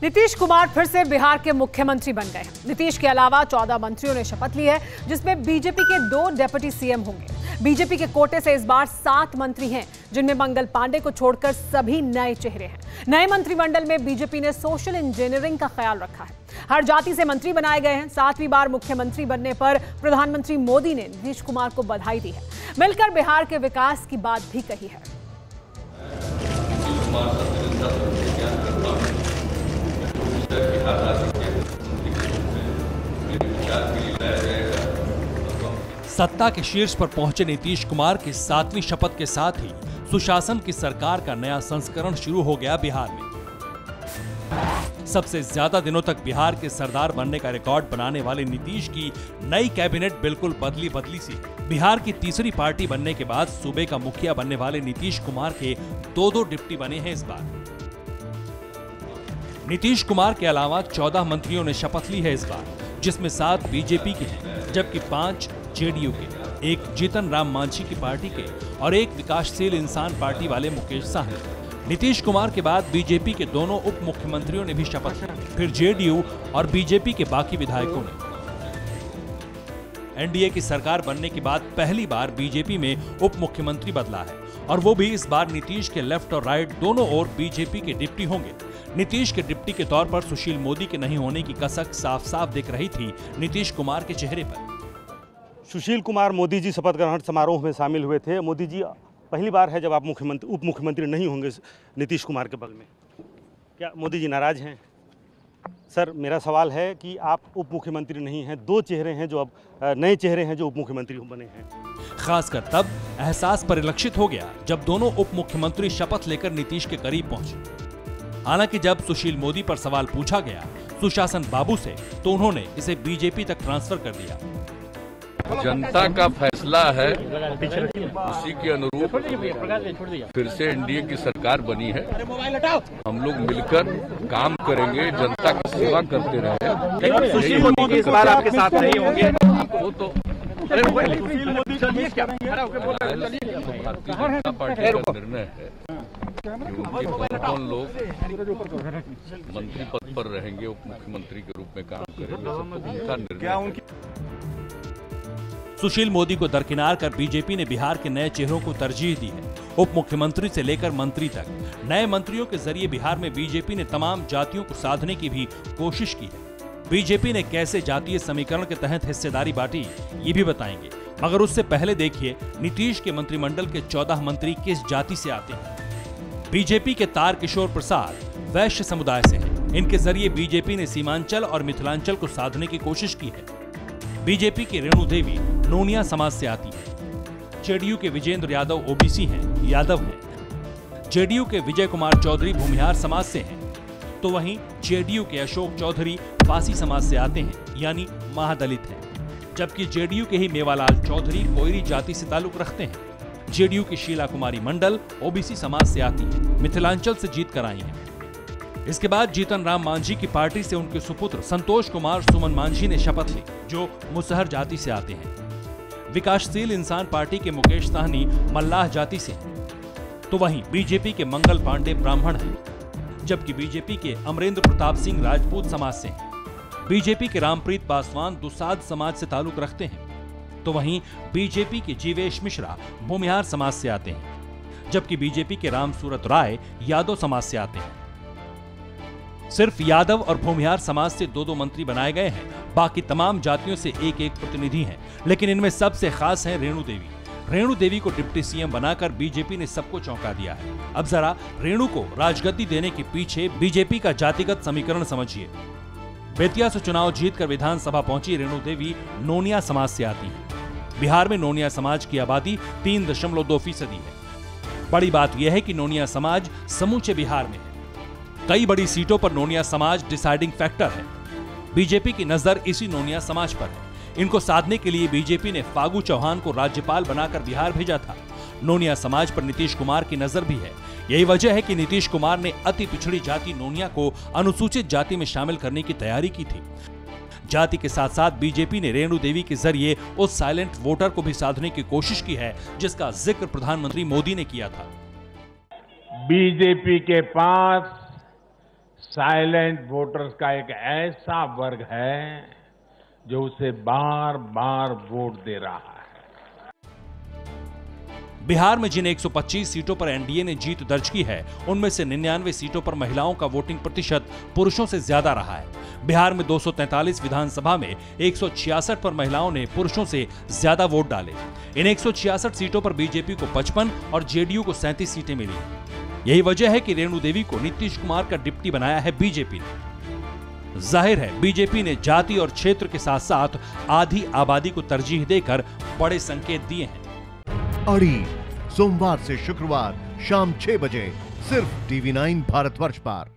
नीतीश कुमार फिर से बिहार के मुख्यमंत्री बन गए। नीतीश के अलावा 14 मंत्रियों ने शपथ ली है, जिसमें बीजेपी के 2 डिप्टी सीएम होंगे। बीजेपी के कोटे से इस बार 7 मंत्री हैं, जिनमें मंगल पांडे को छोड़कर सभी नए चेहरे हैं। नए मंत्रिमंडल में बीजेपी ने सोशल इंजीनियरिंग का ख्याल रखा है। हर जाति से मंत्री बनाए गए हैं। 7वीं बार मुख्यमंत्री बनने पर प्रधानमंत्री मोदी ने नीतीश कुमार को बधाई दी है। मिलकर बिहार के विकास की बात भी कही है। 'सत्ता के शीर्ष पर पहुंचे नीतीश कुमार की 7वीं शपथ के साथ ही सुशासन की सरकार का नया संस्करण शुरू हो गया बिहार में। सबसे ज्यादा दिनों तक बिहार के सरदार बनने का रिकॉर्ड बनाने वाले नीतीश की नई कैबिनेट बिल्कुल बदली सी। बिहार की तीसरी पार्टी बनने के बाद सूबे का मुखिया बनने वाले नीतीश कुमार के 2 डिप्टी बने हैं इस बार। नीतीश कुमार के अलावा 14 मंत्रियों ने शपथ ली है इस बार, जिसमें 7 बीजेपी के हैं, जबकि 5 जेडीयू के, 1 जीतन राम मांझी की पार्टी के और 1 विकासशील इंसान पार्टी वाले मुकेश साहनी। नीतीश कुमार के बाद बीजेपी के दोनों उप मुख्यमंत्रियों ने भी शपथ ली, फिर जेडीयू और बीजेपी के बाकी विधायकों ने। एनडीए की सरकार बनने के बाद पहली बार बीजेपी में उप मुख्यमंत्री बदला है, और वो भी इस बार नीतीश के लेफ्ट और राइट दोनों ओर बीजेपी के डिप्टी होंगे। नीतीश के डिप्टी के तौर पर सुशील मोदी के नहीं होने की कसक साफ साफ दिख रही थी नीतीश कुमार के चेहरे पर। सुशील कुमार मोदी जी शपथ ग्रहण समारोह में शामिल हुए थे। मोदी जी, पहली बार है जब आप उप मुख्यमंत्री नहीं होंगे नीतीश कुमार के बगल में। क्या मोदी जी नाराज हैं? सर, मेरा सवाल है कि आप उप मुख्यमंत्री नहीं हैं, 2 चेहरे हैं जो अब नए चेहरे हैं जो उप मुख्यमंत्री बने हैं। खासकर तब एहसास परिलक्षित हो गया जब दोनों उप मुख्यमंत्री शपथ लेकर नीतीश के करीब पहुंचे। हालांकि जब सुशील मोदी पर सवाल पूछा गया सुशासन बाबू से, तो उन्होंने इसे बीजेपी तक ट्रांसफर कर दिया। जनता का फैसला है, उसी के अनुरूप फिर से एनडीए की सरकार बनी है। हम लोग मिलकर काम करेंगे, जनता की सेवा करते रहे। सुशील मोदी इस बार आपके साथ नहीं होंगे। वो तो भारतीय जनता पार्टी का निर्णय है कि उनके कौन लोग मंत्री पद पर रहेंगे, उप मुख्यमंत्री के रूप में काम करेंगे, उनका निर्णय। सुशील मोदी को दरकिनार कर बीजेपी ने बिहार के नए चेहरों को तरजीह दी है। उप मुख्यमंत्री से लेकर मंत्री तक नए मंत्रियों के जरिए बिहार में बीजेपी ने तमाम जातियों को साधने की भी कोशिश की है। बीजेपी ने कैसे जातीय समीकरण के तहत हिस्सेदारी बांटी, ये भी बताएंगे, मगर उससे पहले देखिए नीतीश के मंत्रिमंडल के 14 मंत्री किस जाति से आते हैं। बीजेपी के तार किशोर प्रसाद वैश्य समुदाय से हैं। इनके जरिए बीजेपी ने सीमांचल और मिथिलांचल को साधने की कोशिश की है। बीजेपी की रेणु देवी नोनिया समाज से आती है। जेडीयू के विजेंद्र यादव ओबीसी हैं, यादव हैं। जेडीयू के विजय कुमार चौधरी भूमिहार समाज से हैं, तो वहीं जेडीयू के अशोक चौधरी पासी समाज से आते हैं, यानी महादलित हैं। जबकि जेडीयू के ही मेवालाल चौधरी कोयरी जाति से ताल्लुक रखते हैं। जेडीयू की शीला कुमारी मंडल ओबीसी समाज से आती है, मिथिलांचल से जीत कर आई हैं। इसके बाद जीतन राम मांझी की पार्टी से उनके सुपुत्र संतोष कुमार सुमन मांझी ने शपथ ली, जो मुसहर जाति से आते हैं। विकासशील इंसान पार्टी के मुकेश साहनी मल्लाह जाति से हैं, तो वहीं बीजेपी के मंगल पांडे ब्राह्मण हैं, जबकि बीजेपी के अमरेंद्र प्रताप सिंह राजपूत समाज से हैं। बीजेपी के रामप्रीत पासवान दुसाद समाज से ताल्लुक रखते हैं, तो वहीं बीजेपी के जीवेश मिश्रा भूमिहार समाज से आते हैं, जबकि बीजेपी के राम सूरत राय यादव समाज से आते हैं। सिर्फ यादव और भूमिहार समाज से 2 मंत्री बनाए गए हैं, बाकी तमाम जातियों से 1 प्रतिनिधि हैं, लेकिन इनमें सबसे खास है रेणु देवी। रेणु देवी को डिप्टी सीएम बनाकर बीजेपी ने सबको चौंका दिया है। अब जरा रेणु को राजगद्दी देने के पीछे बीजेपी का जातिगत समीकरण समझिए। बेतिया से चुनाव जीतकर विधानसभा पहुंची रेणु देवी नोनिया समाज से आती है। बिहार में नोनिया समाज की आबादी 3.2% है। बड़ी बात यह है कि नोनिया समाज समूचे बिहार में है। कई बड़ी सीटों पर नोनिया समाज डिसाइडिंग फैक्टर है। बीजेपी की नजर इसी नोनिया समाज पर है। इनको साधने के लिए बीजेपी ने फागू चौहान को राज्यपाल बनाकर बिहार भेजा था। नोनिया समाज पर नीतीश कुमार की नजर भी है। यही वजह है कि नीतीश कुमार ने अति पिछड़ी जाति नोनिया को अनुसूचित जाति में शामिल करने की तैयारी की थी। जाति के साथ साथ बीजेपी ने रेणु देवी के जरिए उस साइलेंट वोटर को भी साधने की कोशिश की है, जिसका जिक्र प्रधानमंत्री मोदी ने किया था। बीजेपी के पास साइलेंट वोटर्स का एक ऐसा वर्ग है जो उसे बार बार वोट दे रहा है। बिहार में जिन 125 सीटों पर एनडीए ने जीत दर्ज की है, उनमें से 99 सीटों पर महिलाओं का वोटिंग प्रतिशत पुरुषों से ज्यादा रहा है। बिहार में 243 विधानसभा में 166 पर महिलाओं ने पुरुषों से ज्यादा वोट डाले। इन 166 सीटों पर बीजेपी को 55 और जेडीयू को 37 सीटें मिली। यही वजह है कि रेणु देवी को नीतीश कुमार का डिप्टी बनाया है बीजेपी ने। जाहिर है बीजेपी ने जाति और क्षेत्र के साथ साथ आधी आबादी को तरजीह देकर बड़े संकेत दिए हैं। अड़ी सोमवार से शुक्रवार शाम 6 बजे सिर्फ TV9 भारतवर्ष पर।